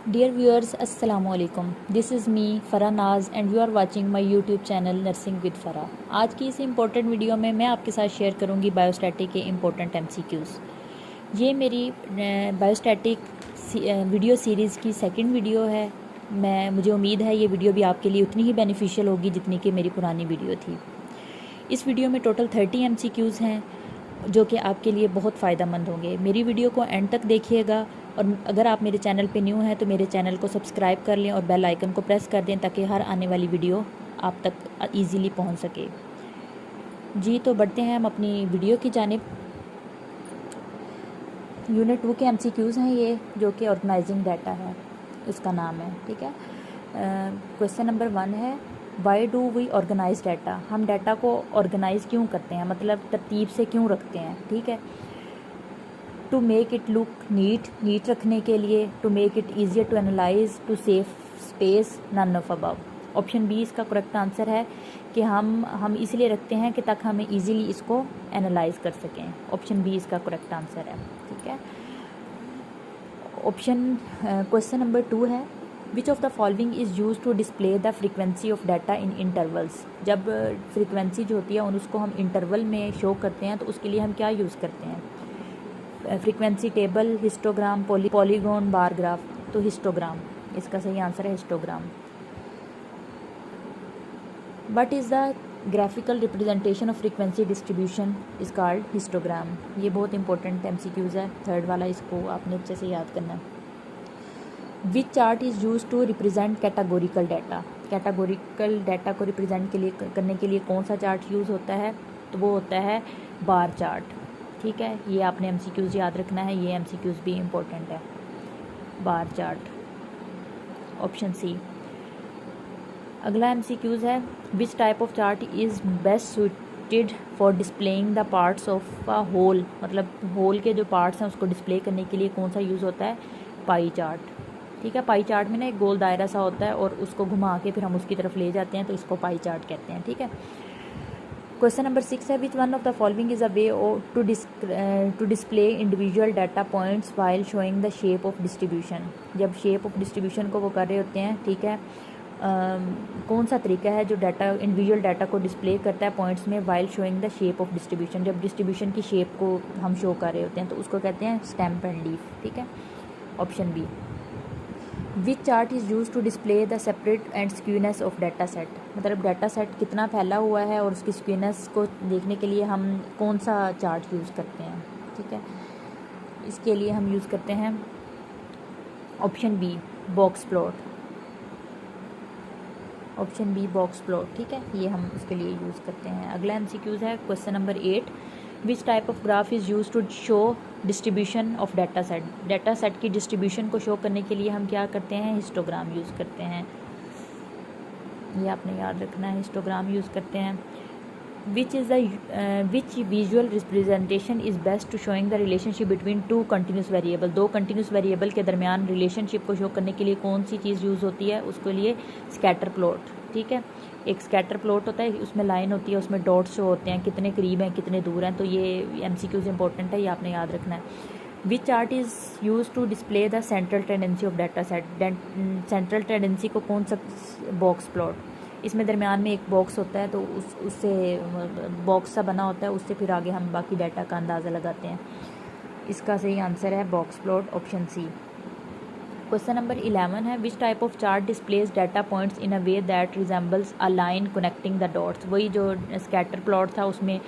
Dear viewers अस्सलाम वालेकुम। This is me Farah Naaz and you are watching my YouTube channel nursing with Farah. आज की इस इम्पोर्टेंट वीडियो में मैं आपके साथ शेयर करूंगी बायोस्टैटिक के इम्पोर्टेंट एमसीक्यूज़। ये मेरी बायोस्टैटिक वीडियो सीरीज़ की सेकंड वीडियो है। मुझे उम्मीद है ये वीडियो भी आपके लिए उतनी ही बेनिफिशियल होगी जितनी कि मेरी पुरानी वीडियो थी। इस वीडियो में टोटल 30 एमसीक्यूज़ हैं जो कि आपके लिए बहुत फ़ायदेमंद होंगे। मेरी वीडियो को एंड तक देखिएगा और अगर आप मेरे चैनल पे न्यू हैं तो मेरे चैनल को सब्सक्राइब कर लें और बेल आइकन को प्रेस कर दें ताकि हर आने वाली वीडियो आप तक ईज़िली पहुंच सके। जी तो बढ़ते हैं हम अपनी वीडियो की जानिब। यूनिट 2 के एमसीक्यूज़ हैं ये, जो कि ऑर्गेनाइजिंग डाटा है, उसका नाम है। ठीक है। क्वेश्चन नंबर 1 है, why do we organise data. हम डाटा को ऑर्गेनाइज क्यों करते हैं, मतलब तरतीब से क्यों रखते हैं। ठीक है। To make it look neat रखने के लिए, to make it easier to analyse, to save space, none of above. Option B इसका करेक्ट आंसर है कि हम इसलिए रखते हैं कि ताकि हमें इजीली इसको एनालाइज कर सकें। ऑप्शन बी इसका करेक्ट आंसर है। ठीक है। क्वेश्चन नंबर 2 है, which of the following is use to display the frequency of data in intervals. जब फ्रीक्वेंसी जो होती है उसको हम इंटरवल में शो करते हैं तो उसके लिए हम क्या यूज़ करते हैं। Frequency table, histogram, polygon, bar graph. तो हिस्टोग्राम इसका सही आंसर है, histogram. What is the graphical representation of frequency distribution is called histogram. ये बहुत इंपॉर्टेंट एमसीक्यूज़ है, थर्ड वाला, इसको आपने अच्छे से याद करना है। Which chart is use to represent categorical data. Categorical data को रिप्रेजेंट करने के लिए कौन सा चार्ट यूज़ होता है, तो वो होता है बार चार्ट। ठीक है, ये आपने एमसीक्यूज़ याद रखना है, ये एमसीक्यूज़ भी इम्पोर्टेंट है। Bar chart, option C. अगला एमसीक्यूज़ है, which type of chart is best suited for displaying the parts of a whole. मतलब होल के जो पार्ट्स हैं उसको डिस्प्ले करने के लिए कौन सा यूज़ होता है, पाई चार्ट। ठीक है, पाई चार्ट में ना एक गोल दायरा सा होता है और उसको घुमा के फिर हम उसकी तरफ ले जाते हैं, तो इसको पाई चार्ट कहते हैं। ठीक है। क्वेश्चन नंबर 6 है, which one of the following is a way to display individual data points while showing the shape of distribution. जब शेप ऑफ डिस्ट्रीब्यूशन को वो कर रहे होते हैं, ठीक है, कौन सा तरीका है जो डाटा इंडिविजुअल डाटा को डिस्प्ले करता है पॉइंट्स में while showing the shape of distribution. जब डिस्ट्रीब्यूशन की शेप को हम शो कर रहे होते हैं तो उसको कहते हैं स्टैम्प एंड लीफ। ठीक है, option B. Which chart is use to display the separate and skewness of data set. मतलब डाटा सेट कितना फैला हुआ है और उसकी स्क्यूनेस को देखने के लिए हम कौन सा चार्ट यूज़ करते हैं। ठीक है, इसके लिए हम यूज़ करते हैं option B, box plot. Option B, box plot. ठीक है, ये हम उसके लिए यूज़ करते हैं। अगला एमसीक्यूज़ है, question number 8, which type of graph is use to show distribution of data set. Data set की डिस्ट्रीब्यूशन को शो करने के लिए हम क्या करते हैं, हिस्टोग्राम यूज़ करते हैं। ये आपने याद रखना है, हिस्टोग्राम यूज़ करते हैं। Which visual representation is best to showing the relationship between two continuous variable. दो कंटिन्यूस वेरिएबल के दरमियान रिलेशनशिप को शो करने के लिए कौन सी चीज़ यूज़ होती है, उसके लिए स्कैटर प्लॉट। ठीक है, एक स्कैटर प्लॉट होता है, उसमें लाइन होती है, उसमें डॉट्स शो होते हैं, कितने करीब हैं कितने दूर हैं। तो ये एमसीक्यूज़ इंपॉर्टेंट है, ये आपने याद रखना है। Which chart is use to display the central tendency of data set. Central tendency को कौन सा, बॉक्स प्लॉट। इसमें दरमियान में एक बॉक्स होता है, तो उससे बॉक्स सा बना होता है, उससे फिर आगे हम बाकी डाटा का अंदाज़ा लगाते हैं। इसका सही आंसर है box plot, option C. Question number 11 है, which type of chart displays data points in a way that resembles a line connecting the dots. वही जो स्कैटर प्लॉट था उसमें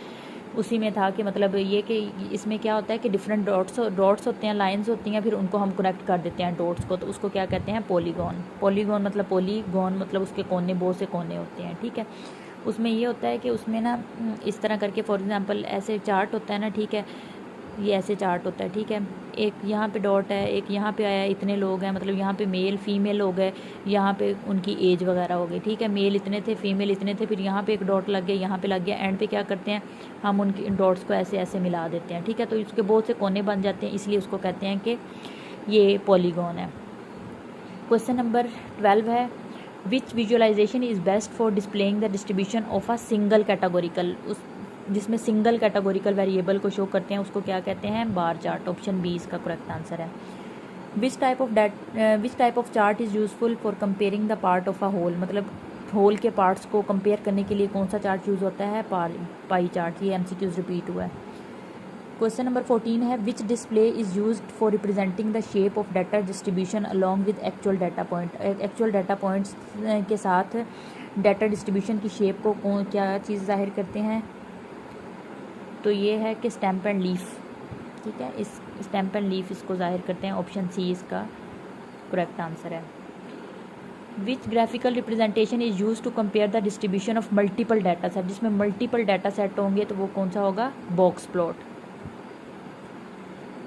उसी में था कि मतलब ये कि इसमें क्या होता है कि डिफरेंट डॉट्स होते हैं, लाइंस होती हैं, फिर उनको हम कनेक्ट कर देते हैं डॉट्स को, तो उसको क्या कहते हैं, पॉलीगॉन। पॉलीगॉन मतलब पॉलीगॉन मतलब उसके कोने, बहुत से कोने होते हैं। ठीक है, उसमें ये होता है कि उसमें ना इस तरह करके, फॉर एग्जांपल ऐसे चार्ट होता है ना, ठीक है, ये ऐसे चार्ट होता है। ठीक है, एक यहाँ पे डॉट है, एक यहाँ पे आया, इतने लोग हैं, मतलब यहाँ पे मेल फीमेल हो गए, यहाँ पे उनकी एज वगैरह हो गई। ठीक है, मेल इतने थे, फीमेल इतने थे, फिर यहाँ पे एक डॉट लग गया, यहाँ पे लग गया, एंड पे क्या करते हैं हम उनकी डॉट्स को ऐसे ऐसे मिला देते हैं। ठीक है, तो इसके बहुत से कोने बन जाते हैं, इसलिए उसको कहते हैं कि ये पॉलीगॉन है। क्वेश्चन नंबर 12 है, which visualisation is best for displaying the distribution of a single categorical. उस जिसमें सिंगल कैटेगोरिकल वेरिएबल को शो करते हैं उसको क्या कहते हैं, बार चार्ट। ऑप्शन बी इसका करेक्ट आंसर है। Which type of chart is useful for comparing the part of a whole, मतलब होल के पार्ट्स को कंपेयर करने के लिए कौन सा चार्ट यूज़ होता है, पाई चार्ट। ये MCQs रिपीट हुआ है। क्वेश्चन नंबर 14 है विच display is used for representing the shape of data distribution along with actual data point. Actual data points के साथ डाटा डिस्ट्रीब्यूशन की शेप को क्या चीज़ जाहिर करते हैं, तो ये है कि स्टैम्प एंड लीफ, ठीक है, इस स्टैम्प एंड लीफ इसको जाहिर करते हैं। ऑप्शन सी इसका करेक्ट आंसर है। Which graphical representation is use to compare the distribution of multiple data set, जिसमें मल्टीपल डाटा सेट होंगे तो वो कौन सा होगा, बॉक्स प्लॉट।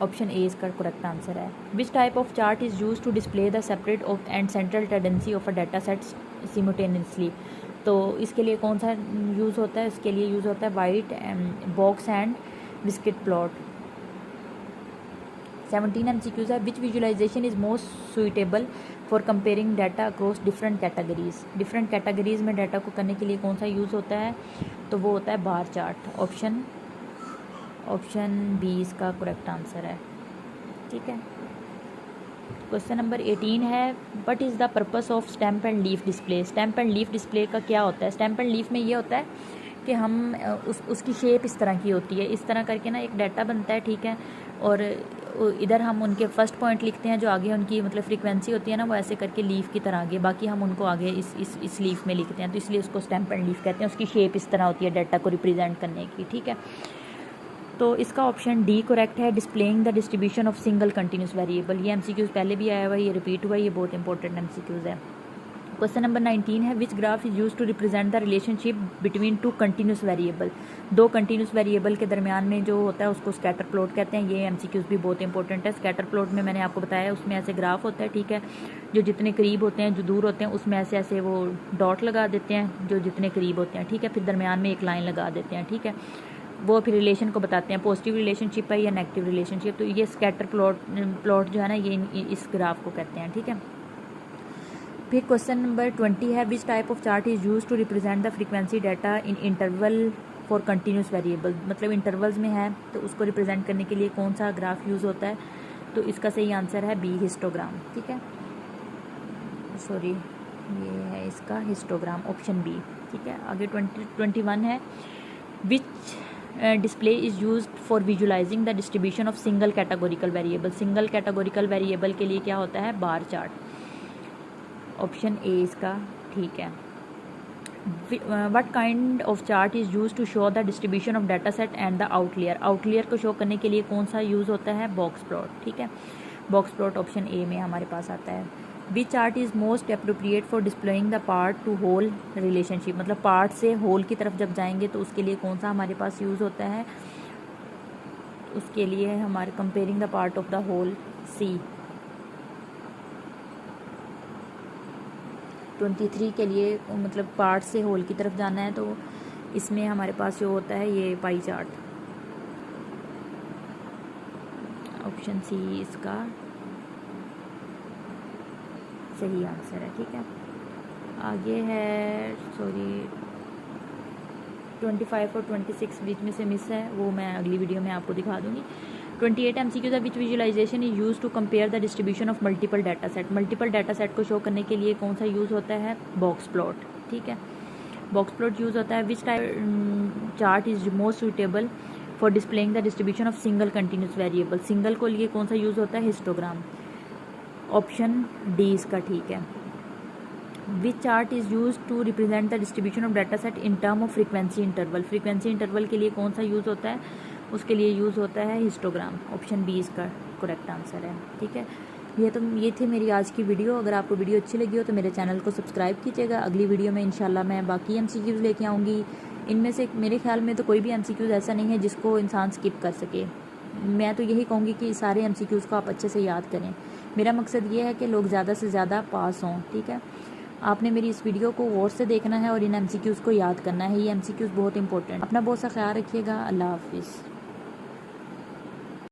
ऑप्शन ए इसका करेक्ट आंसर है। Which type of chart is use to display the separate of and central tendency of a data set simultaneously, तो इसके लिए कौन सा यूज़ होता है, इसके लिए यूज़ होता है white box and whisker plot. 17 MCQs है which visualisation is most suitable for comparing data across different categories. Different categories में डाटा को करने के लिए कौन सा यूज़ होता है, तो वो होता है बार चार्ट। ऑप्शन बी इसका करेक्ट आंसर है, ठीक है। क्वेश्चन नंबर 18 है what is the purpose of stamp and leaf display. Stamp and leaf display का क्या होता है, स्टैम्प एंड लीफ में ये होता है कि हम उसकी शेप इस तरह की होती है, इस तरह करके ना एक डाटा बनता है, ठीक है, और इधर हम उनके फर्स्ट पॉइंट लिखते हैं, जो आगे उनकी मतलब फ्रीक्वेंसी होती है ना, वो ऐसे करके लीफ की तरह आगे, बाकी हम उनको आगे इस लीफ में लिखते हैं, तो इसलिए उसको स्टैम्प एंड लीफ कहते हैं। उसकी शेप इस तरह होती है डाटा को रिप्रेजेंट करने की, ठीक है। तो इसका ऑप्शन डी करेक्ट है, displaying the distribution of single continuous variable. ये MCQs पहले भी आया हुआ है, ये रिपीट हुआ है, ये बहुत इंपॉर्टेंट MCQs है। क्वेश्चन नंबर 19 है which graph is use to represent the relationship between two continuous variable. दो कंटिन्यूस वेरिएबल के दरमियान में जो होता है उसको स्कैटर प्लॉट कहते हैं। ये MCQs भी बहुत इंपॉर्टेंट है। स्कैटर प्लॉट में मैंने आपको बताया, उसमें ऐसे ग्राफ होता है, ठीक है, जो जितने करीब होते हैं, जो दूर होते हैं, उसमें ऐसे ऐसे वो डॉट लगा देते हैं जो जितने करीब होते हैं, ठीक है, फिर दरमियान में एक लाइन लगा देते हैं, ठीक है, वो फिर रिलेशन को बताते हैं, पॉजिटिव रिलेशनशिप है या नेगेटिव रिलेशनशिप। तो ये स्कैटर प्लॉट जो है ना, ये इस ग्राफ को कहते हैं, ठीक है। फिर क्वेश्चन नंबर 20 है which type of chart is use to represent the frequency data in interval for continuous variable. मतलब इंटरवल्स में है तो उसको रिप्रेजेंट करने के लिए कौन सा ग्राफ यूज़ होता है, तो इसका सही आंसर है बी, हिस्टोग्राम, ठीक है, सॉरी ये है इसका हिस्टोग्राम, ऑप्शन बी, ठीक है। आगे 21 है विच display is use for visualising the distribution of single categorical variable. Single categorical variable के लिए क्या होता है, बार चार्ट। ऑप्शन ए इसका ठीक है। What kind of chart is use to show the distribution of data set and the outlier. Outlier को show करने के लिए कौन सा यूज़ होता है, बॉक्स प्लॉट, ठीक है, बॉक्स प्लॉट ऑप्शन ए में हमारे पास आता है। Which chart is most appropriate for displaying the part to whole relationship. मतलब पार्ट से होल की तरफ जब जाएंगे तो उसके लिए कौन सा हमारे पास यूज़ होता है, उसके लिए हमारे comparing the part of the whole, C. 23 के लिए मतलब पार्ट से होल की तरफ जाना है, तो इसमें हमारे पास जो होता है ये पाई चार्ट, ऑप्शन सी इसका सही आंसर है, ठीक है। आगे है सॉरी 25 और 26 बीच में से मिस है, वो मैं अगली वीडियो में आपको दिखा दूंगी। 28 MCQs है which visualisation is use to compare the distribution of multiple data set. Multiple data set को शो करने के लिए कौन सा यूज़ होता है, बॉक्स प्लॉट, ठीक है, बॉक्स प्लॉट यूज़ होता है। Which type chart is most suitable for displaying the distribution of single continuous variable. Single को लिए कौन सा यूज़ होता है, हिस्टोग्राम, ऑप्शन डी इसका ठीक है। Which chart is use to represent the distribution of data set in term of frequency interval. Frequency interval के लिए कौन सा यूज़ होता है, उसके लिए यूज़ होता है हिस्टोग्राम, ऑप्शन बी इसका करेक्ट आंसर है, ठीक है। ये थी मेरी आज की वीडियो। अगर आपको वीडियो अच्छी लगी हो तो मेरे चैनल को सब्सक्राइब कीजिएगा। अगली वीडियो में इंशाल्लाह मैं बाकी MCQs लेके आऊँगी। इनमें से मेरे ख्याल में तो कोई भी MCQs ऐसा नहीं है जिसको इंसान स्किप कर सके। मैं तो यही कहूँगी कि सारे MCQs को आप अच्छे से याद करें। मेरा मकसद ये है कि लोग ज़्यादा से ज़्यादा पास हों, ठीक है। आपने मेरी इस वीडियो को गौर से देखना है और इन MCQs को याद करना है। ये MCQs बहुत इंपॉर्टेंट। अपना बहुत सा ख्याल रखिएगा। अल्लाह हाफिज़।